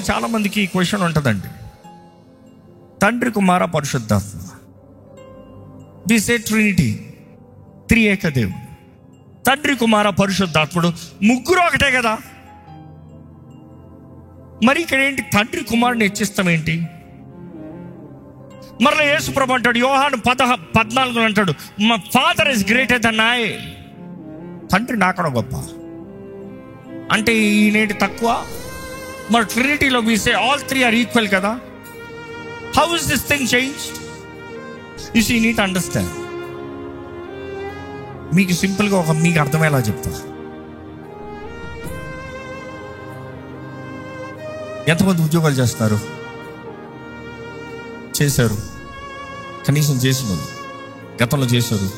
చాలా మందికి ఈ క్వశ్చన్ ఉంటుందండి, తండ్రి కుమార పరిశుద్ధాత్మ, వి సే ట్రినిటీ, త్రియేక దేవుడు, తండ్రి కుమార పరిశుద్ధాత్ముడు ముగ్గురు ఒకటే కదా, మరి ఇక్కడ ఏంటి తండ్రి కుమారుని హెచ్చిస్తాం ఏంటి? మరలా యేసు ప్రభు అంటాడు, యోహాను 14 అంటాడు, my father is greater than I. తండ్రి నాకన్నా గొప్ప అంటే ఈయనేంటి తక్కువ? మరి ట్రినిటీలో we say all three are equal కదా. How is this thing changed? You see, need to understand. మీకు సింపుల్గా మీకు అర్థమయ్యేలా చెప్తా. ఎంతమంది ఉద్యోగాలు చేస్తారు? చేశారు, కనీసం చేసిన గతంలో చేశారు,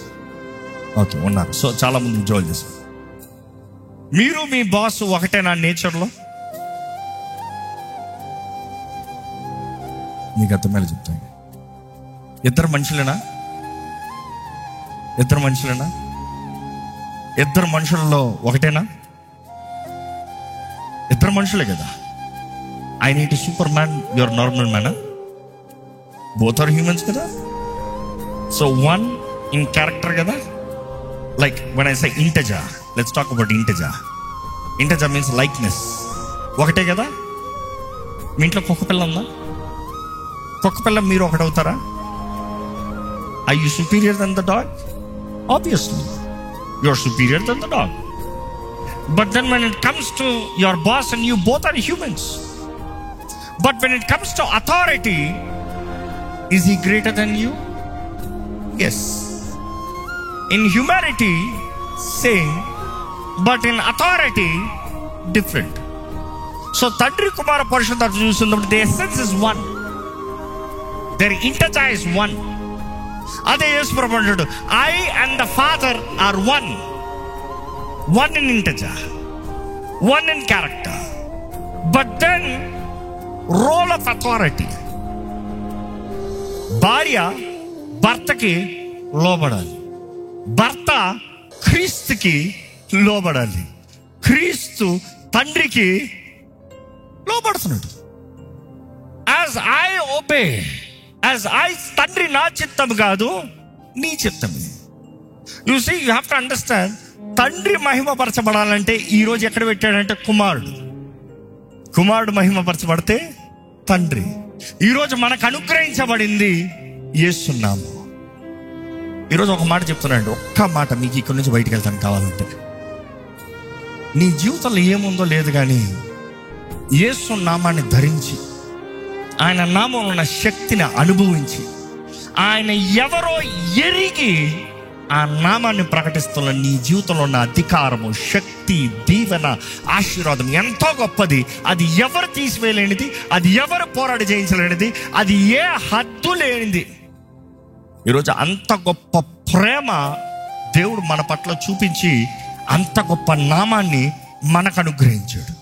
ఓకే ఉన్నారు. సో చాలా మంది ఉద్యోగాలు చేశారు. మీరు మీ బాస్ ఒకటేనా నేచర్లో? మీకు అర్థమేలా చెప్తాను. ఇద్దరు మనుషులేనా? ఇద్దరు మనుషులలో ఒకటేనా? ఇద్దరు మనుషులే కదా. I need super man, your normal man. Both are humans కదా. సో వన్ ఇన్ క్యారెక్టర్ కదా. Like when I say integer, let's talk about integer. Integer means likeness. ఒకటే కదా. మీ ఇంట్లో కుక్క పిల్ల ఉందా? కుక్క పిల్ల మీరు ఒకటవుతారా? Are you superior than the dog? Obviously, you're superior than the dog. But then when it comes to your boss and you, both are humans. But when it comes to authority, is he greater than you? Yes. In humanity, same. But in authority, different. So, Tandri Kumara Parishudhatma Chusundam, the essence is one. Their integer is one. అదే యేసు ప్రభు అంటాడు, I and the father are one. One in integer, one in character. But then role of authority. భార్య భర్తకి లోబడాలి, భర్త క్రీస్తుకి లోబడాలి, క్రీస్తు తండ్రికి లోబడుతున్నాడు. As I obey, as I, తండ్రి నా చిత్తం కాదు నీ చిత్తమే. You see, you have to understand. తండ్రి మహిమపరచబడాలంటే ఈరోజు ఎక్కడ పెట్టాడంటే కుమారుడు మహిమపరచబడితే తండ్రి. ఈరోజు మనకు అనుగ్రహించబడింది యేసునామం. ఈరోజు ఒక మాట చెప్తున్నాడు, ఒక్క మాట మీకు ఇక్కడి నుంచి బయటికి వెళ్తాను కావాలంటే. నీ జీవితంలో ఏముందో లేదు కానీ యేసు నామాన్ని ధరించి, ఆయన నామంలో ఉన్న శక్తిని అనుభవించి, ఆయన ఎవరో ఎరిగి ఆ నామాన్ని ప్రకటిస్తున్న నీ జీవితంలో ఉన్న అధికారము, శక్తి, దీవెన, ఆశీర్వాదం ఎంతో గొప్పది. అది ఎవరు తీసివేయలేనిది, అది ఎవరు పోరాడి జయించలేనిది, అది ఏ హద్దు లేనిది. ఈరోజు అంత గొప్ప ప్రేమ దేవుడు మన పట్ల చూపించి అంత గొప్ప నామాన్ని మనకు అనుగ్రహించాడు.